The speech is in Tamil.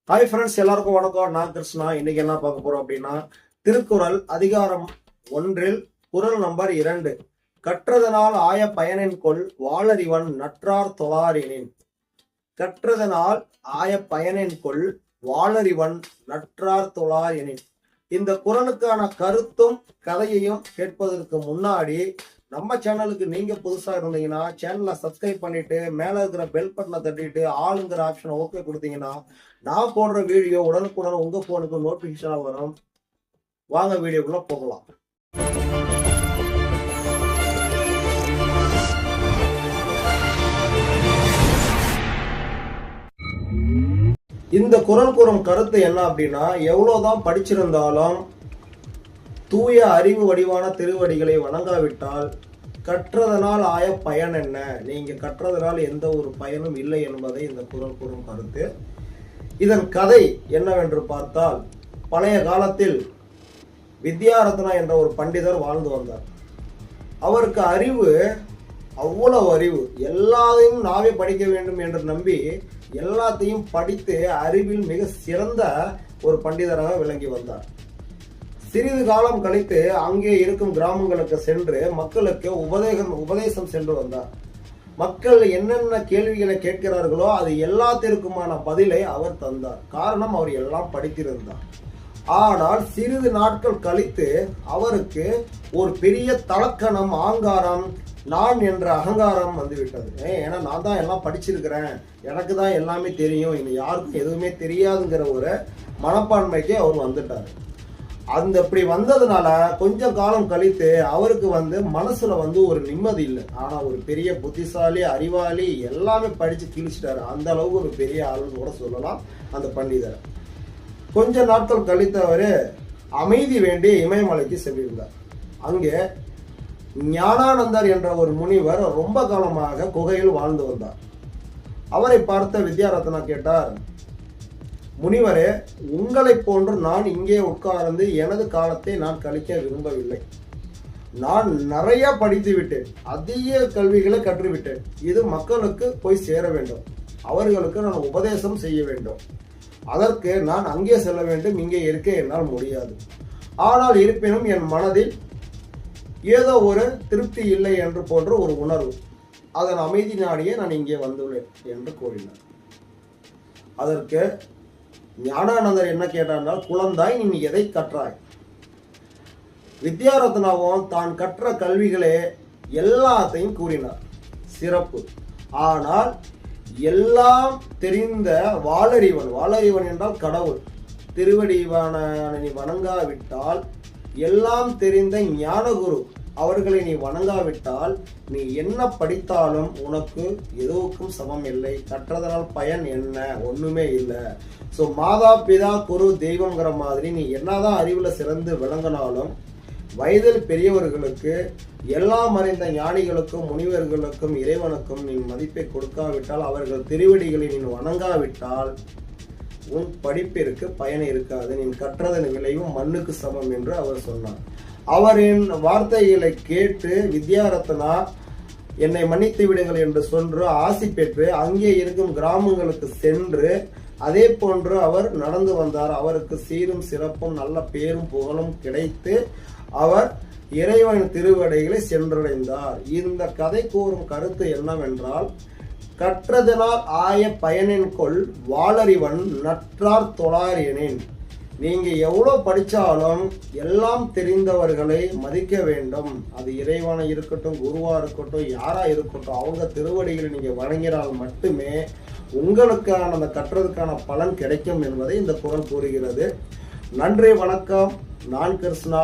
ஹாய் ஃப்ரெண்ட்ஸ், எல்லாருக்கும் வணக்கம். நான் கிருஷ்ணா. இன்னைக்கு என்ன பார்க்க போறோம் அப்படின்னா, திருக்குறள் அதிகாரம் 1 குறள் நம்பர் 2. கற்றதனால் ஆய பயனின் கொள் வாளறிவன் நற்றார் தொழாரினின். கற்றதனால் ஆய பயனின் கொள் வாளறிவன் நற்றார் தொழாரினின். இந்த குறளுக்கான கருத்தும் கதையையும் கேட்பதற்கு முன்னாடி நம்ம சேனலுக்கு நீங்க புதுசா இருந்தீங்கன்னா சேனலை சப்ஸ்கிரைப் பண்ணிட்டு மேல இருக்கிற பெல் பட்டனை தட்டிட்டு ஆளுங்கிற ஆப்ஷனை ஓகே கொடுத்தீங்கன்னா நான் போடுற வீடியோ உடனுக்குடன் உங்க போனுக்கு நோட்டிபிகேஷனா வரும். வாங்க வீடியோக்குள்ள போகலாம். இந்த குறள் கூறும் கருத்து என்ன அப்படின்னா, எவ்வளவுதான் படிச்சிருந்தாலும் தூய அறிவு வடிவான திருவடிகளை வணங்காவிட்டால் கற்றதனால் ஆய பயன் என்ன, நீங்க கற்றதனால் எந்த ஒரு பயனும் இல்லை என்பதை இந்த குறள் கூறும் கருத்து. இதன் கதை என்னவென்று பார்த்தால், பழைய காலத்தில் வித்யாரத்னா என்ற ஒரு பண்டிதர் வாழ்ந்து வந்தார். அவருக்கு அறிவு அவ்வளவு அறிவு, எல்லாத்தையும் நாவே படிக்க வேண்டும் என்று நம்பி எல்லாத்தையும் படித்து அறிவில் மிக சிறந்த ஒரு பண்டிதராக விளங்கி வந்தார். சிறிது காலம் கழித்து அங்கே இருக்கும் கிராமங்களுக்கு சென்று மக்களுக்கு உபதேசம் சென்று வந்தார். மக்கள் என்னென்ன கேள்விகளை கேட்கிறார்களோ அது எல்லாத்திற்குமான பதிலை அவர் தந்தார். காரணம், அவர் எல்லாம் படித்திருந்தார். ஆனால் சிறிது நாட்கள் கழித்து அவருக்கு ஒரு பெரிய தலக்கணம், ஆங்காரம், நான் என்ற அகங்காரம் வந்துவிட்டது. ஏன்னா நான் தான் எல்லாம் படிச்சிருக்கிறேன், எனக்கு தான் எல்லாமே தெரியும், இனி யாருக்கும் எதுவுமே தெரியாதுங்கிற ஒரு மனப்பான்மைக்கு அவர் வந்துட்டார். அந்த இப்படி வந்ததுனால கொஞ்சம் காலம் கழித்து அவருக்கு மனசுல ஒரு நிம்மதி இல்லை. ஆனா ஒரு பெரிய புத்திசாலி, அறிவாளி, எல்லாமே படிச்சு கிழிச்சிட்டாரு. அந்த அளவுக்கு ஒரு பெரிய ஆளுன்னு கூட சொல்லலாம் அந்த பண்டிதர். கொஞ்ச நாட்கள் கழித்தவரு அமைதி வேண்டி இமயமலைக்கு சென்றிருந்தார். அங்கே ஞானானந்தர் என்ற ஒரு முனிவர் ரொம்ப காலமாக குகையில் வாழ்ந்து வந்தார். அவரை பார்த்த வித்யாரத்னா கேட்டார், முனிவரே, உங்களை போன்று நான் இங்கே உட்கார்ந்து எனது காலத்தை நான் கழிக்க விரும்பவில்லை. நான் நிறைய படித்து விட்டேன், அதிக கல்விகளை கற்றுவிட்டேன். இது மக்களுக்கு போய் சேர வேண்டும், அவர்களுக்கு நான் உபதேசம் செய்ய வேண்டும். அதற்கு நான் அங்கே செல்ல வேண்டும், இங்கே இருக்க என்னால் முடியாது. ஆனால் இருப்பினும் என் மனதில் ஏதோ ஒரு திருப்தி இல்லை என்று போன்ற ஒரு உணர்வு, அதன் அமைதி நாடியே நான் இங்கே வந்துள்ளேன் என்று கூறினார். அதற்கு ஞானானந்தர் என்ன கேட்டார், குழந்தாய், நீ எதை கற்றாய்? வித்யாரத்னாவும் தான் கற்ற கல்விகளே எல்லாத்தையும் கூறினார். சிறப்பு. ஆனால் எல்லாம் தெரிந்த வாளறிவன் என்றால் கடவுள் திருவடிவான நீ வணங்காவிட்டால், எல்லாம் தெரிந்த ஞானகுரு அவர்களை நீ வணங்காவிட்டால் நீ என்ன படித்தாலும் உனக்கு எதுவுக்கும் சமம் இல்லை. கற்றதனால் பயன் என்ன? ஒண்ணுமே இல்லை. ஸோ மாதா பிதா குரு தெய்வங்கிற மாதிரி நீ என்னதான் அறிவுல சிறந்து விளங்கினாலும் வயதில் பெரியவர்களுக்கு, எல்லாம் அறிந்த ஞானிகளுக்கும் முனிவர்களுக்கும் இறைவனுக்கும் நீ மதிப்பை கொடுக்காவிட்டால், அவர்கள் திருவடிகளை நீ வணங்காவிட்டால் உன் படிப்பிற்கு பயன் இருக்காது. நீ கற்றதன் விளைவும் மண்ணுக்கு சமம் என்று அவர் சொன்னார். அவரின் வார்த்தைகளை கேட்டு வித்யாரத்னா என்னை மன்னித்து விடுங்கள் என்று சொன்று ஆசி பெற்று அங்கே இருக்கும் கிராமங்களுக்கு சென்று அதே போன்று அவர் நடந்து வந்தார். அவருக்கு சீரும் சிறப்பும் நல்ல பேரும் புகழும் கிடைத்து அவர் இறைவனின் திருவடிகளை சென்றடைந்தார். இந்த கதை கூறும் கருத்து என்னவென்றால், கற்றதனால் ஆய பயனின் கொள் வாளறிவன் நற்றார் தொழாரினின். நீங்க எவ்வளவு படிச்சாலும் எல்லாம் தெரிந்தவர்களை மதிக்க வேண்டும். அது இறைவனா இருக்கட்டும், குருவா இருக்கட்டும், யாரா இருக்கட்டும், அவங்க திருவடிகளை நீங்க வணங்கினால் மட்டுமே உங்களுக்கான அந்த கற்றதுக்கான பலன் கிடைக்கும் என்பதை இந்த குறள் கூறுகிறது. நன்றி, வணக்கம். நான் கிருஷ்ணா.